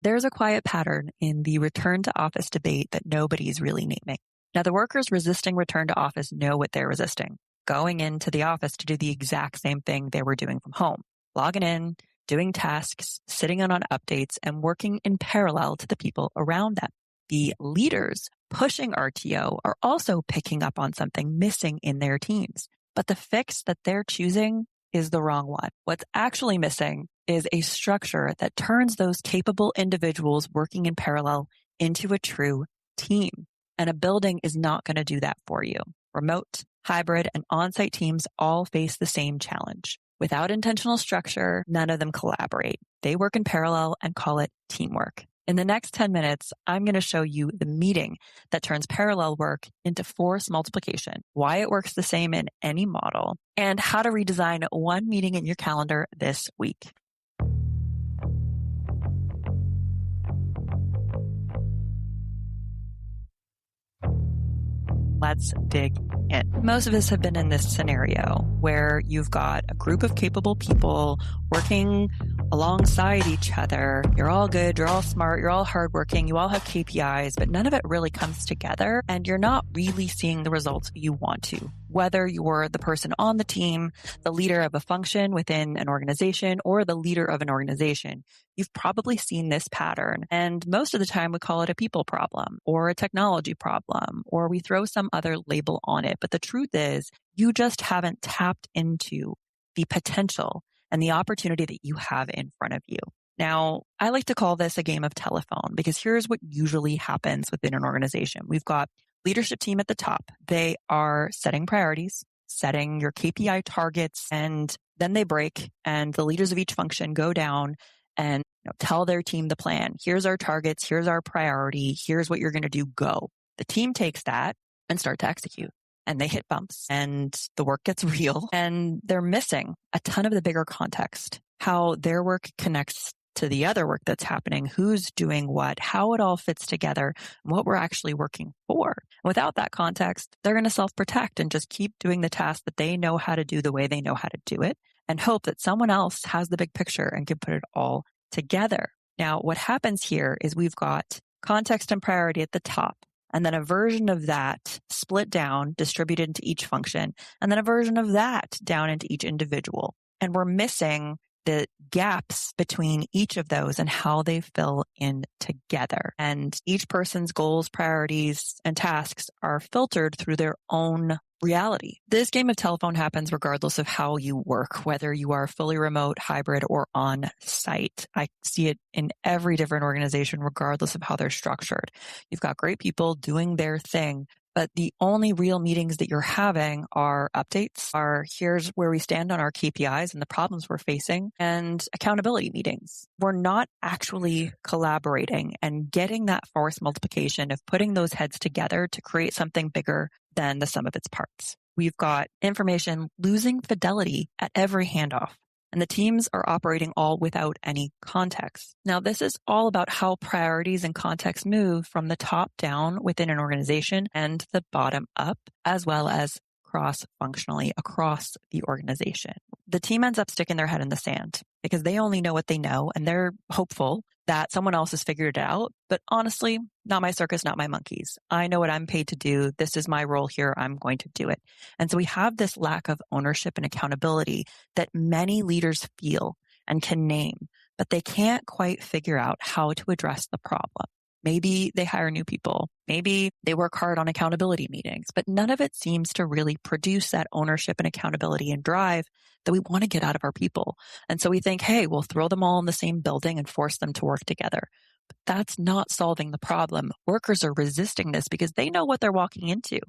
There's a quiet pattern in the return to office debate that nobody's really naming. Now, the workers resisting return to office know what they're resisting. Going into the office to do the exact same thing they were doing from home. Logging in, doing tasks, sitting in on updates, and working in parallel to the people around them. The leaders pushing RTO are also picking up on something missing in their teams. But the fix that they're choosing is the wrong one. What's actually missing is a structure that turns those capable individuals working in parallel into a true team. And a building is not going to do that for you. Remote, hybrid, and on-site teams all face the same challenge. Without intentional structure, none of them collaborate. They work in parallel and call it teamwork. In the next 10 minutes, I'm going to show you the meeting that turns parallel work into force multiplication, why it works the same in any model, and how to redesign one meeting in your calendar this week. Let's dig in. Most of us have been in this scenario where you've got a group of capable people working alongside each other. You're all good, you're all smart, you're all hardworking, you all have KPIs, but none of it really comes together and you're not really seeing the results you want to. Whether you're the person on the team, the leader of a function within an organization, or the leader of an organization, you've probably seen this pattern. And most of the time we call it a people problem or a technology problem, or we throw some other label on it. But the truth is you just haven't tapped into the potential and the opportunity that you have in front of you. Now, I like to call this a game of telephone because here's what usually happens within an organization. We've got leadership team at the top. They are setting priorities, setting your KPI targets, and then they break and the leaders of each function go down and tell their team the plan. Here's our targets. Here's our priority. Here's what you're going to do. Go. The team takes that and start to execute. And they hit bumps and the work gets real and they're missing a ton of the bigger context, how their work connects to the other work that's happening, who's doing what, how it all fits together, and what we're actually working for. Without that context, they're going to self-protect and just keep doing the task that they know how to do the way they know how to do it and hope that someone else has the big picture and can put it all together. Now, what happens here is we've got context and priority at the top, and then a version of that split down, distributed into each function, and then a version of that down into each individual. And we're missing the gaps between each of those and how they fill in together. And each person's goals, priorities, and tasks are filtered through their own reality. This game of telephone happens regardless of how you work, whether you are fully remote, hybrid, or on site. I see it in every different organization, regardless of how they're structured. You've got great people doing their thing, but the only real meetings that you're having are updates, are here's where we stand on our KPIs and the problems we're facing, and accountability meetings. We're not actually collaborating and getting that force multiplication of putting those heads together to create something bigger than the sum of its parts. We've got information losing fidelity at every handoff, and the teams are operating all without any context. Now, this is all about how priorities and context move from the top down within an organization and the bottom up, as well as cross-functionally across the organization. The team ends up sticking their head in the sand because they only know what they know, and they're hopeful that someone else has figured it out. But honestly, not my circus, not my monkeys. I know what I'm paid to do. This is my role here. I'm going to do it. And so we have this lack of ownership and accountability that many leaders feel and can name, but they can't quite figure out how to address the problem. Maybe they hire new people. Maybe they work hard on accountability meetings, but none of it seems to really produce that ownership and accountability and drive that we want to get out of our people. And so we think, hey, we'll throw them all in the same building and force them to work together. But that's not solving the problem. Workers are resisting this because they know what they're walking into.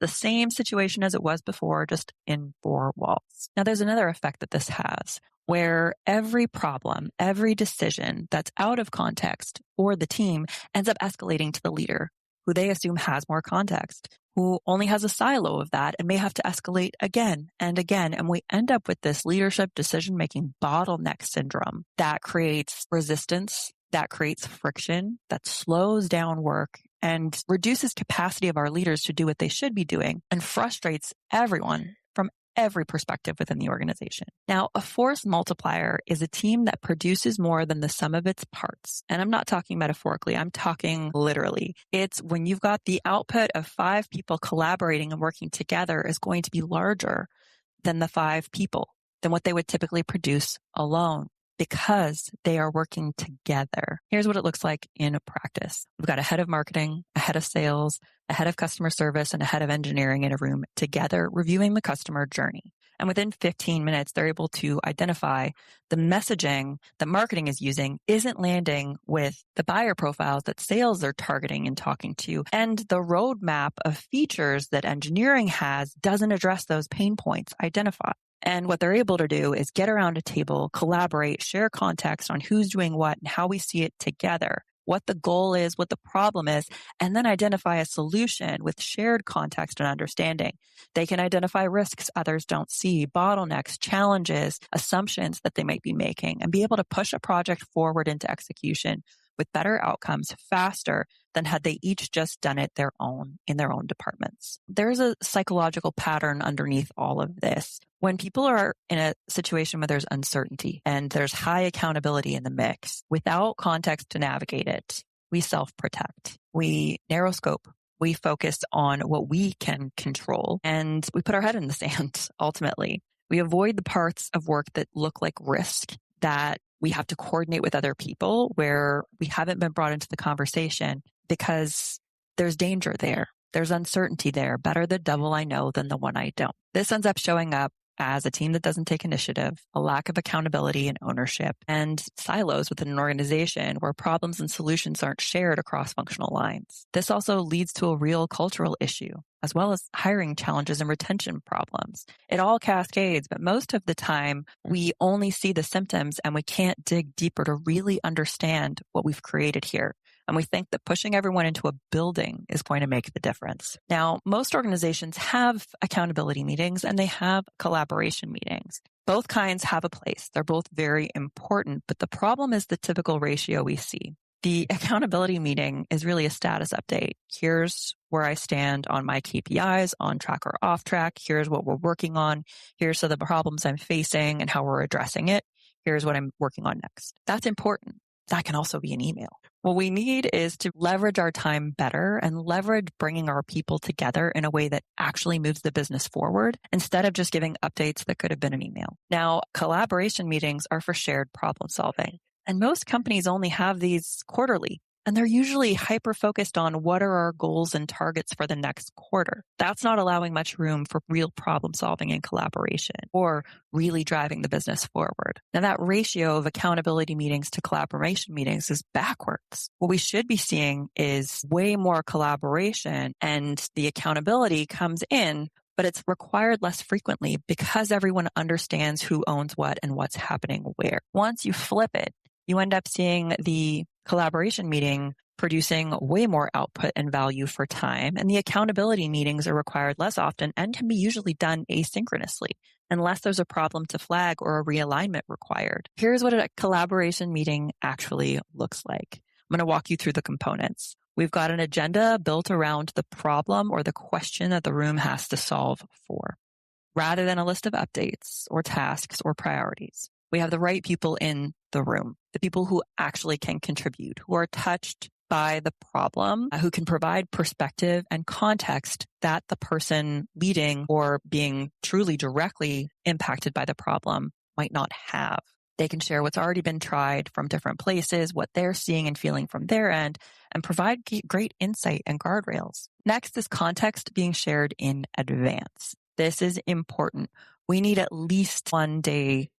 The same situation as it was before, just in four walls. Now, there's another effect that this has, where every problem, every decision that's out of context for the team ends up escalating to the leader, who they assume has more context, who only has a silo of that and may have to escalate again and again. And we end up with this leadership decision-making bottleneck syndrome that creates resistance, that creates friction, that slows down work and reduces capacity of our leaders to do what they should be doing and frustrates everyone from every perspective within the organization. Now, a force multiplier is a team that produces more than the sum of its parts. And I'm not talking metaphorically, I'm talking literally. It's when you've got the output of 5 people collaborating and working together is going to be larger than the 5 people, than what they would typically produce alone, because they are working together. Here's what it looks like in practice. We've got a head of marketing, a head of sales, a head of customer service, and a head of engineering in a room together reviewing the customer journey. And within 15 minutes, they're able to identify the messaging that marketing is using isn't landing with the buyer profiles that sales are targeting and talking to. And the roadmap of features that engineering has doesn't address those pain points identified. And what they're able to do is get around a table, collaborate, share context on who's doing what and how we see it together, what the goal is, what the problem is, and then identify a solution with shared context and understanding. They can identify risks others don't see, bottlenecks, challenges, assumptions that they might be making, and be able to push a project forward into execution with better outcomes faster than had they each just done it in their own departments. There's a psychological pattern underneath all of this. When people are in a situation where there's uncertainty and there's high accountability in the mix, without context to navigate it, we self-protect. We narrow scope. We focus on what we can control, and we put our head in the sand, ultimately. We avoid the parts of work that look like risk, that we have to coordinate with other people, where we haven't been brought into the conversation because there's danger there. There's uncertainty there. Better the double I know than the one I don't. This ends up showing up as a team that doesn't take initiative, a lack of accountability and ownership, and silos within an organization where problems and solutions aren't shared across functional lines. This also leads to a real cultural issue, as well as hiring challenges and retention problems. It all cascades, but most of the time we only see the symptoms and we can't dig deeper to really understand what we've created here. And we think that pushing everyone into a building is going to make the difference. Now, most organizations have accountability meetings and they have collaboration meetings. Both kinds have a place. They're both very important, but the problem is the typical ratio we see. The accountability meeting is really a status update. Here's where I stand on my KPIs, on track or off track. Here's what we're working on. Here's some of the problems I'm facing and how we're addressing it. Here's what I'm working on next. That's important. That can also be an email. What we need is to leverage our time better and leverage bringing our people together in a way that actually moves the business forward instead of just giving updates that could have been an email. Now, collaboration meetings are for shared problem solving, and most companies only have these quarterly. And they're usually hyper-focused on what are our goals and targets for the next quarter. That's not allowing much room for real problem solving and collaboration or really driving the business forward. Now, that ratio of accountability meetings to collaboration meetings is backwards. What we should be seeing is way more collaboration, and the accountability comes in, but it's required less frequently because everyone understands who owns what and what's happening where. Once you flip it, you end up seeing the collaboration meeting producing way more output and value for time, and the accountability meetings are required less often and can be usually done asynchronously unless there's a problem to flag or a realignment required. Here's what a collaboration meeting actually looks like. I'm going to walk you through the components. We've got an agenda built around the problem or the question that the room has to solve for, rather than a list of updates or tasks or priorities. We have the right people in the room, the people who actually can contribute, who are touched by the problem, who can provide perspective and context that the person leading or being truly directly impacted by the problem might not have. They can share what's already been tried from different places, what they're seeing and feeling from their end, and provide great insight and guardrails. Next is context being shared in advance. This is important. We need at least 1 day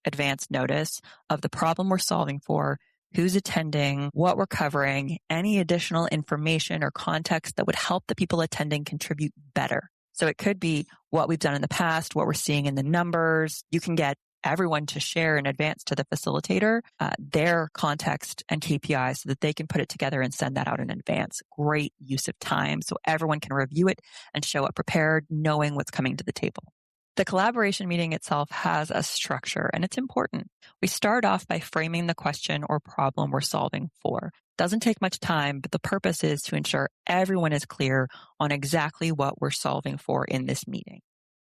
advance notice of the problem we're solving for, who's attending, what we're covering, any additional information or context that would help the people attending contribute better. So it could be what we've done in the past, what we're seeing in the numbers. You can get everyone to share in advance to the facilitator their context and KPIs so that they can put it together and send that out in advance. Great use of time so everyone can review it and show up prepared, knowing what's coming to the table. The collaboration meeting itself has a structure, and it's important. We start off by framing the question or problem we're solving for. Doesn't take much time, but the purpose is to ensure everyone is clear on exactly what we're solving for in this meeting.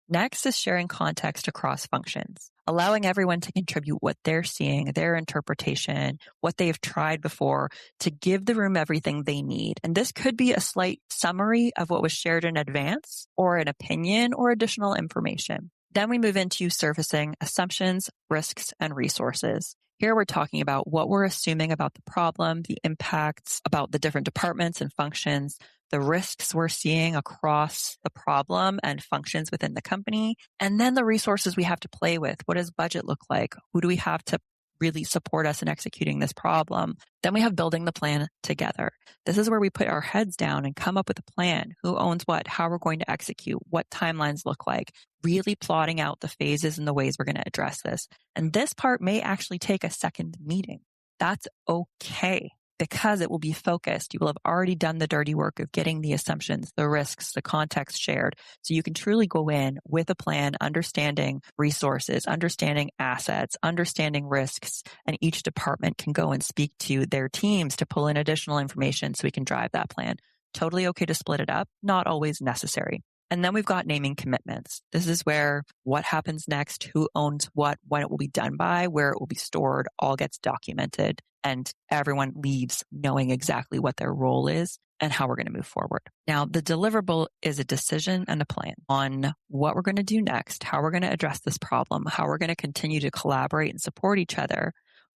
Next is sharing context across functions, allowing everyone to contribute what they're seeing, their interpretation, what they've tried before to give the room everything they need. And this could be a slight summary of what was shared in advance or an opinion or additional information. Then we move into surfacing assumptions, risks, and resources. Here we're talking about what we're assuming about the problem, the impacts about the different departments and functions, the risks we're seeing across the problem and functions within the company, and then the resources we have to play with. What does budget look like? Who do we have to really support us in executing this problem? Then we have building the plan together. This is where we put our heads down and come up with a plan. Who owns what? How we're going to execute? What timelines look like? Really plotting out the phases and the ways we're going to address this. And this part may actually take a second meeting. That's okay, because it will be focused. You will have already done the dirty work of getting the assumptions, the risks, the context shared. So you can truly go in with a plan, understanding resources, understanding assets, understanding risks, and each department can go and speak to their teams to pull in additional information so we can drive that plan. Totally okay to split it up, not always necessary. And then we've got naming commitments. This is where what happens next, who owns what, when it will be done by, where it will be stored, all gets documented, and everyone leaves knowing exactly what their role is and how we're going to move forward. Now, the deliverable is a decision and a plan on what we're going to do next, how we're going to address this problem, how we're going to continue to collaborate and support each other,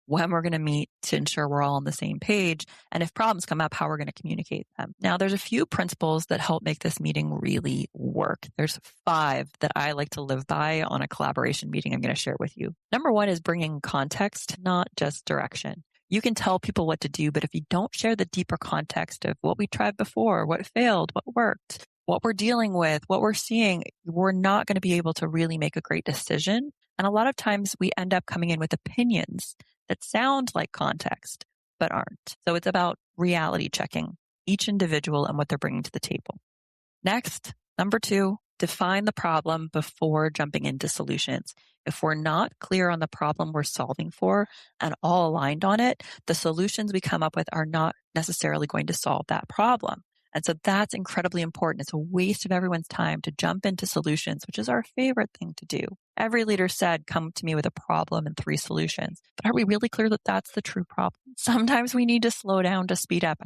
when we're going to meet to ensure we're all on the same page, and if problems come up, how we're going to communicate them. Now, there's a few principles that help make this meeting really work. There's 5 that I like to live by on a collaboration meeting I'm going to share with you. Number 1 is bringing context, not just direction. You can tell people what to do, but if you don't share the deeper context of what we tried before, what failed, what worked, what we're dealing with, what we're seeing, we're not going to be able to really make a great decision. And a lot of times we end up coming in with opinions that sound like context, but aren't. So it's about reality checking each individual and what they're bringing to the table. Next, number 2, define the problem before jumping into solutions. If we're not clear on the problem we're solving for and all aligned on it, the solutions we come up with are not necessarily going to solve that problem. And so that's incredibly important. It's a waste of everyone's time to jump into solutions, which is our favorite thing to do. Every leader said, come to me with a problem and 3 solutions. But are we really clear that that's the true problem? Sometimes we need to slow down to speed up.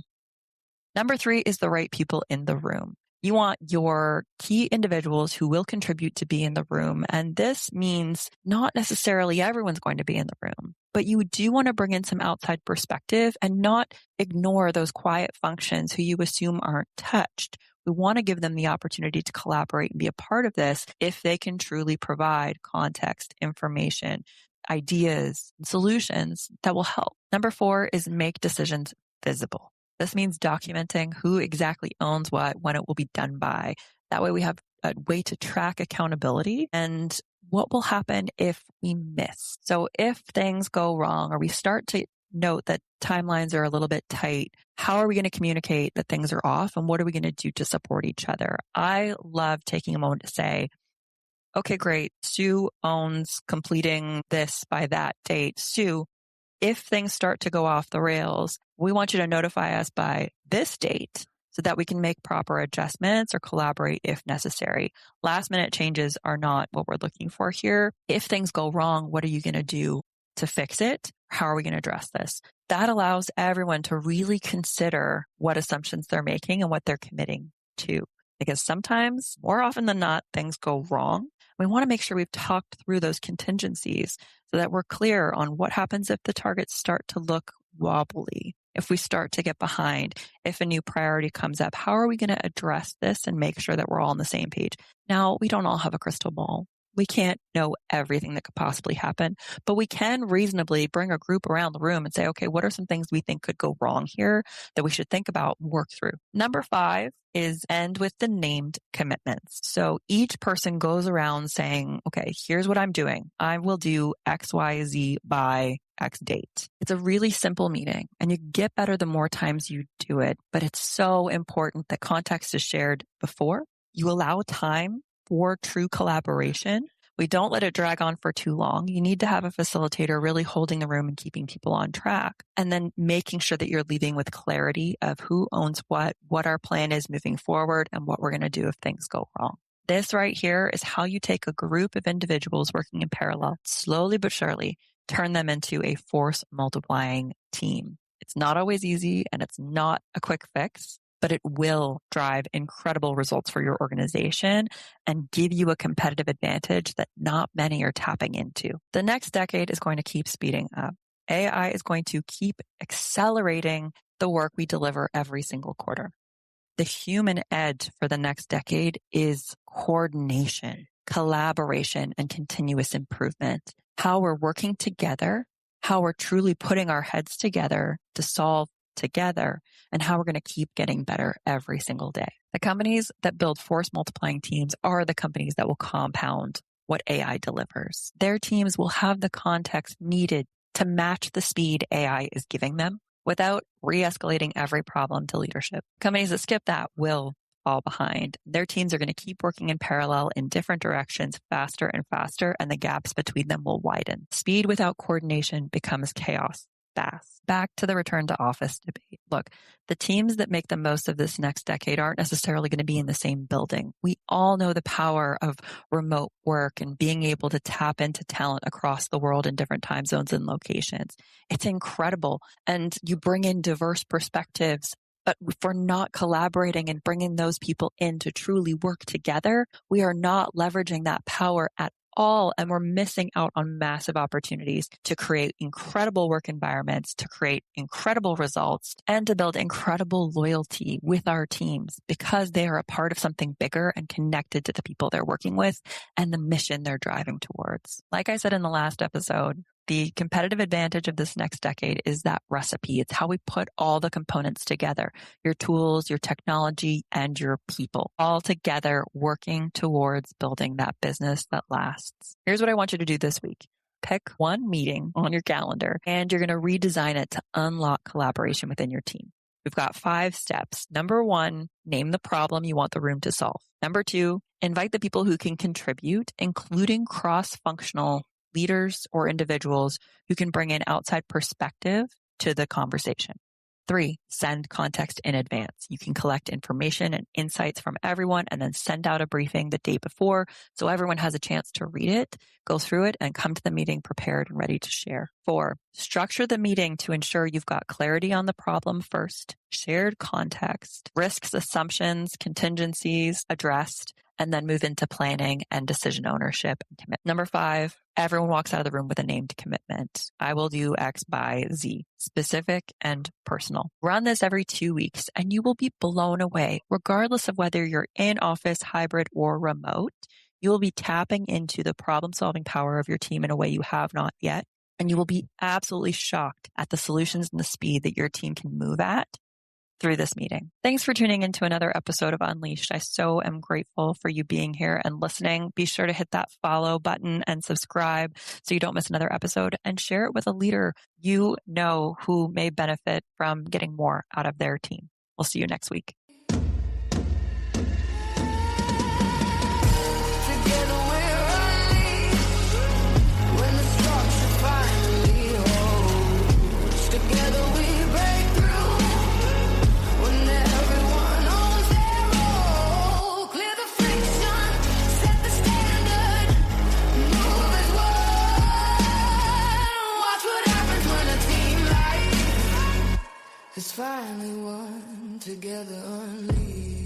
Number 3 is the right people in the room. You want your key individuals who will contribute to be in the room. And this means not necessarily everyone's going to be in the room, but you do want to bring in some outside perspective and not ignore those quiet functions who you assume aren't touched. We want to give them the opportunity to collaborate and be a part of this if they can truly provide context, information, ideas, and solutions that will help. Number 4 is make decisions visible. This means documenting who exactly owns what, when it will be done by. That way we have a way to track accountability and what will happen if we miss. So if things go wrong or we start to note that timelines are a little bit tight, how are we going to communicate that things are off and what are we going to do to support each other? I love taking a moment to say, okay, great. Sue owns completing this by that date. Sue, if things start to go off the rails, we want you to notify us by this date so that we can make proper adjustments or collaborate if necessary. Last minute changes are not what we're looking for here. If things go wrong, what are you going to do to fix it? How are we going to address this? That allows everyone to really consider what assumptions they're making and what they're committing to. Because sometimes, more often than not, things go wrong. We want to make sure we've talked through those contingencies so that we're clear on what happens if the targets start to look wobbly, if we start to get behind, if a new priority comes up. How are we going to address this and make sure that we're all on the same page? Now, we don't all have a crystal ball. We can't know everything that could possibly happen, but we can reasonably bring a group around the room and say, okay, what are some things we think could go wrong here that we should think about, work through? Number 5 is end with the named commitments. So each person goes around saying, okay, here's what I'm doing. I will do X, Y, Z by X date. It's a really simple meeting and you get better the more times you do it, but it's so important that context is shared before. You allow time for true collaboration. We don't let it drag on for too long. You need to have a facilitator really holding the room and keeping people on track. And then making sure that you're leaving with clarity of who owns what our plan is moving forward, and what we're going to do if things go wrong. This right here is how you take a group of individuals working in parallel, slowly but surely, turn them into a force multiplying team. It's not always easy and it's not a quick fix, but it will drive incredible results for your organization and give you a competitive advantage that not many are tapping into. The next decade is going to keep speeding up. AI is going to keep accelerating the work we deliver every single quarter. The human edge for the next decade is coordination, collaboration, and continuous improvement. How we're working together, how we're truly putting our heads together to solve together, and how we're going to keep getting better every single day. The companies that build force multiplying teams are the companies that will compound what AI delivers. Their teams will have the context needed to match the speed AI is giving them without re-escalating every problem to leadership. Companies that skip that will fall behind. Their teams are going to keep working in parallel in different directions faster and faster, and the gaps between them will widen. Speed without coordination becomes chaos fast. Back to the return to office debate. Look, the teams that make the most of this next decade aren't necessarily going to be in the same building. We all know the power of remote work and being able to tap into talent across the world in different time zones and locations. It's incredible. And you bring in diverse perspectives. But if we're not collaborating and bringing those people in to truly work together, we are not leveraging that power at all, and we're missing out on massive opportunities to create incredible work environments, to create incredible results, and to build incredible loyalty with our teams because they are a part of something bigger and connected to the people they're working with and the mission they're driving towards. Like I said in the last episode, the competitive advantage of this next decade is that recipe. It's how we put all the components together, your tools, your technology, and your people all together working towards building that business that lasts. Here's what I want you to do this week. Pick one meeting on your calendar and you're going to redesign it to unlock collaboration within your team. We've got 5 steps. Number 1, name the problem you want the room to solve. Number 2, invite the people who can contribute, including cross-functional leaders or individuals who can bring in outside perspective to the conversation. 3, send context in advance. You can collect information and insights from everyone and then send out a briefing the day before so everyone has a chance to read it, go through it, and come to the meeting prepared and ready to share. 4, structure the meeting to ensure you've got clarity on the problem first, shared context, risks, assumptions, contingencies addressed, and then move into planning and decision ownership and commitment. Number 5, everyone walks out of the room with a named commitment. I will do X by Z, specific and personal. Run this every 2 weeks and you will be blown away. Regardless of whether you're in office, hybrid, or remote, you will be tapping into the problem-solving power of your team in a way you have not yet. And you will be absolutely shocked at the solutions and the speed that your team can move at through this meeting. Thanks for tuning into another episode of Unleashed. I so am grateful for you being here and listening. Be sure to hit that follow button and subscribe so you don't miss another episode, and share it with a leader you know who may benefit from getting more out of their team. We'll see you next week. Finally one together unleashed.